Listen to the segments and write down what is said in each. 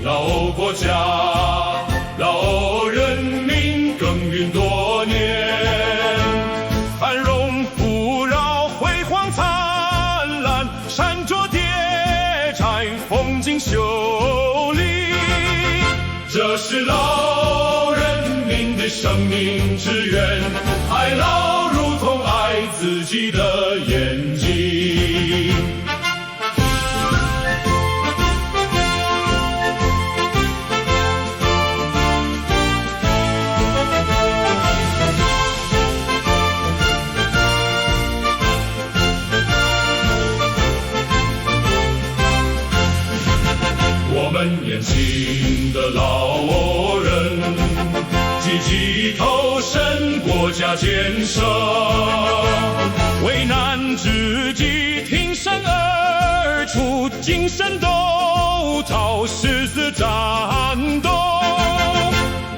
老欧国家，老欧人民耕耘多年，繁荣富饶，辉煌灿烂，闪着叠嶂，风景秀丽。这是老人民的生命之源，爱老如同爱自己的眼睛。我们年轻的老欧人，积极投身国家建设，危难之际挺身而出，精神斗涛，誓死战斗，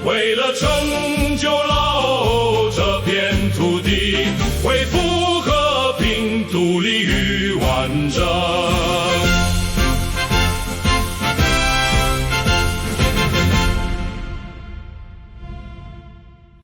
为了成就老欧这片土地，为